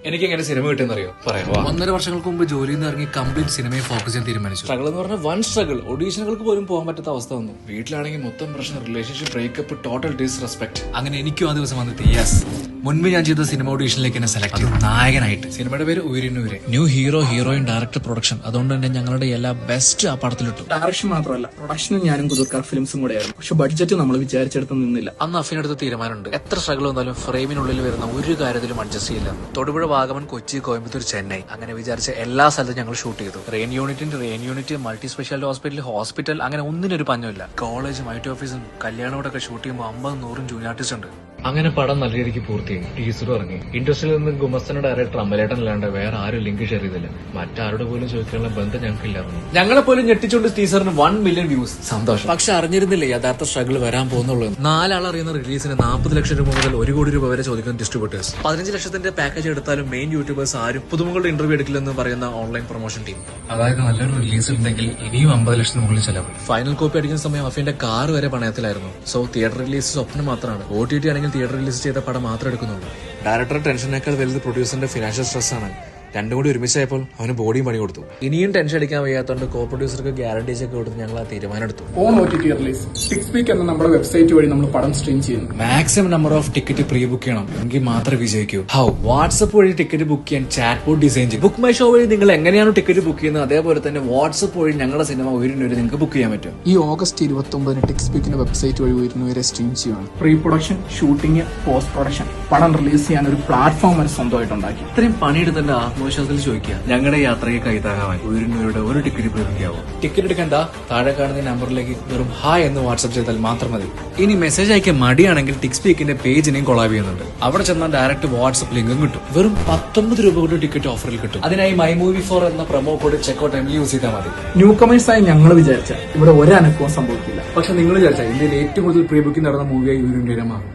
എനിക്ക് എങ്ങനെ സിനിമ കിട്ടുമെന്നറിയോ? പറയാം. 1.5 വർഷങ്ങൾക്ക് മുമ്പ് ജോലിയിൽ നിന്ന് ഇറങ്ങി കംപ്ലീറ്റ് സിനിമയെ ഫോക്കസ് ചെയ്യാൻ തീരുമാനിച്ചു. സ്ട്രഗിൾ എന്ന് പറഞ്ഞാൽ വൺ സ്ട്രഗിൾ. ഓഡീഷനുകൾക്ക് പോലും പോകാൻ പറ്റാത്ത അവസ്ഥ വന്നു. വീട്ടിലാണെങ്കിൽ മൊത്തം പ്രശ്നം, റിലേഷൻഷിപ്പ് ബ്രേക്കപ്പ്, ടോട്ടൽ ഡിസ്റെസ്പെക്ട്. അങ്ങനെ എനിക്കും ആ ദിവസം വന്നിട്ട് യെസ്, മുൻപ് ഞാൻ ചെയ്ത സിനിമ ഓഡീഷനിലേക്ക് എന്നെ സെലക്ട് ചെയ്തു നായകനായിട്ട്. സിനിമയുടെ പേര് ഉയരിനൂര്. New hero, heroine, director, production. അതുകൊണ്ട് തന്നെ ഞങ്ങളുടെ എല്ലാ ബെസ്റ്റ് ആ പടത്തിലിട്ടു. ഡയറക്ഷൻ മാത്രമല്ല, പ്രൊഡക്ഷനും ഞാനും കുതിർക്കാർ ഫിലിംസും കൂടെയായിരുന്നു. പക്ഷെ ബഡ്ജറ്റ് നമ്മൾ വിചാരിച്ചെടുത്ത് നിന്നില്ല. അന്ന് അഫിനെടുത്ത തീരുമാനമുണ്ട്, എത്ര സ്ട്രഗിൾ വന്നാലും ഫ്രെയിമിനുള്ളിൽ വരുന്ന ഒരു കാര്യത്തിലും അഡ്ജസ്റ്റ് ചെയ്യില്ല. തൊടുപുഴ, വാഗമൺ, കൊച്ചി, കോയമ്പത്തൂർ, ചെന്നൈ, അങ്ങനെ വിചാരിച്ച എല്ലാ സ്ഥലത്തും ഞങ്ങൾ ഷൂട്ട് ചെയ്തു. Rain unit, multi speciality hospital, അങ്ങനെ ഒന്നിനൊരു പഞ്ഞമില്ല. കോളേജും ഐ ടി ഓഫീസും കല്യാണോടൊക്കെ ഷൂട്ട് ചെയ്യുമ്പോൾ 50-100 ജൂനിയർ ആർട്ടിസ്റ്റ് ഉണ്ട്. അങ്ങനെ പടം നല്ല രീതിക്ക് പൂർത്തിയായി. ടീസറും ഇറങ്ങി. ഇൻഡസ്ട്രിയിൽ നിന്ന് ഗുമസ്തന്റെ ഡയറക്ടർ അമലേട്ടൻ അല്ലാണ്ട് വേറെ ആരും ലിങ്ക് ഷെയർ ചെയ്തില്ല. മറ്റാരുടെ പോലും ചോദിക്കാനുള്ള ബന്ധം ഞങ്ങൾക്കില്ലായിരുന്നു. ഞങ്ങളെ പോലും ഞെട്ടിച്ചുകൊണ്ട് ടീസറിന് 1 മില്യൺ വ്യൂസ്. സന്തോഷം. പക്ഷെ അറിഞ്ഞിരുന്നില്ലേ യഥാർത്ഥ സ്ട്രഗിൾ വരാൻ പോകുന്നുള്ളൂ. 4 ആൾ അറിയുന്ന റിലീസിന് 40 ലക്ഷം രൂപ മുതൽ 1 കോടി രൂപ വരെ ചോദിക്കുന്ന ഡിസ്ട്രിബ്യൂട്ടേഴ്സ്. 15 ലക്ഷത്തിന്റെ പാക്കേജ് എടുത്താലും മെയിൻ യൂട്യൂബേഴ്സ് ആരും പുതുമുകളുടെ ഇന്റർവ്യൂ എടുക്കില്ലെന്ന് പറയുന്ന ഓൺലൈൻ പ്രൊമോഷൻ ടീം. അതായത് നല്ലൊരു റിലീസ് ഉണ്ടെങ്കിൽ ഇനിയും 50 ലക്ഷത്തിന് മുകളിൽ ചെലവ്. ഫൈനൽ കോപ്പി അടിക്കുന്ന സമയം അഫിന്റെ കാർ വരെ പണയത്തിലായിരുന്നു. സോ തിയേറ്റർ റിലീസ് സ്വപ്നം മാത്രമാണ്. OTT ആണെങ്കിൽ തിയേറ്റർ റിലീസ് ചെയ്ത പടം മാത്രമേ എടുക്കുന്നുള്ളൂ. ഡയറക്ടർ ടെൻഷനേക്കാൾ വലുത് പ്രൊഡ്യൂസറിന്റെ ഫിനാൻഷ്യൽ സ്ട്രെസ് ആണ്. രണ്ടും കൂടി ഒരുമിച്ചായപ്പോൾ അവന് ബോഡിയും പണി കൊടുത്തു. ഇനിയും ടെൻഷൻ അടിക്കാൻ വയ്യാത്തതുകൊണ്ട് കോ പ്രൊഡ്യൂസർക്ക് ഗ്യാരണ്ടീസ് ഒക്കെ കൊടുത്ത് ഞങ്ങൾ ആ തീരുമാനം എടുത്തു. ഓൺ OTT റിലീസ് 6 വീക്ക് എന്ന നമ്മുടെ വെബ്സൈറ്റ് വഴി നമ്മൾ പടം സ്ട്രീം ചെയ്യുന്നു. Maximum number of ticket pre book ചെയ്യണം, എങ്കിൽ മാത്രമേ വിജയിക്കൂ. ഹൗ? വാട്സ്ആപ്പ് വഴി ടിക്കറ്റ് ബുക്ക് ചെയ്യാൻ ചാറ്റ് ബോട്ട് ഡിസൈൻ ചെയ്യും. ബുക്ക് മൈ ഷോ വഴി നിങ്ങൾ എങ്ങനെയാണ് ടിക്കറ്റ് ബുക്ക് ചെയ്യുന്നത്, അതേപോലെ തന്നെ വാട്സ്ആപ്പ് വഴി ഞങ്ങളുടെ സിനിമ ഉയരുന്നവരെ നിങ്ങൾക്ക് ബുക്ക് ചെയ്യാൻ പറ്റും. ഈ ഓഗസ്റ്റ് 29 ടിക്സ് വീക്കിന്റെ വെബ്സൈറ്റ് വഴി ഉയരുന്നവരെ സ്ട്രീം ചെയ്യുകയാണ്. Pre production, shooting, post production, പടം റിലീസ് ചെയ്യാൻ ഒരു പ്ലാറ്റ്ഫോം വരെ സ്വന്തമായിട്ട് ഉണ്ടാക്കി. ഇത്രയും പണിയെടുത്തതിന്റെ ആത്മവിശ്വാസത്തിൽ ചോദിക്കുക, ഞങ്ങളുടെ യാത്രയ്ക്ക് കൈത്താങ്ങാൻ ഉയരുന്നവരുടെ ഒരു ടിക്കറ്റ് പ്രയോഗിക്കാവോ? ടിക്കറ്റ് എടുക്കണ്ട, താഴെ കാണുന്ന നമ്പറിലേക്ക് വെറും ഹായ് എന്ന് വാട്സ്ആപ്പ് ചെയ്താൽ മാത്രം മതി. ഇനി മെസ്സേജ് അയക്കാൻ മടിയാണെങ്കിൽ ടിക്സ് പീക്കിന്റെ പേജിനെയും കൊളാബ് ചെയ്യുന്നുണ്ട്. അവിടെ ചെന്നാൽ ഡയറക്റ്റ് വാട്സ്ആപ്പ് ലിങ്കും കിട്ടും. വെറും 19 രൂപ കൊണ്ട് ടിക്കറ്റ് ഓഫറിൽ കിട്ടും. അതിനായി മൈ മൂവി ഫോർ എന്ന പ്രൊമോ കോഡ് ചെക്കൗട്ട് ടൈമിൽ യൂസ് ചെയ്താൽ മതി. ന്യൂ കമേഴ്സായി ഞങ്ങൾ വിചാരിച്ച ഇവിടെ ഒരനക്കവും സംഭവിക്കില്ല. പക്ഷെ നിങ്ങൾ വിചാരിച്ചാൽ ഇന്ത്യയിൽ ഏറ്റവും കൂടുതൽ പ്രീ ബുക്കിംഗ് നടന്ന മൂവിയായി ഉയരുന്നവരെ മാറും.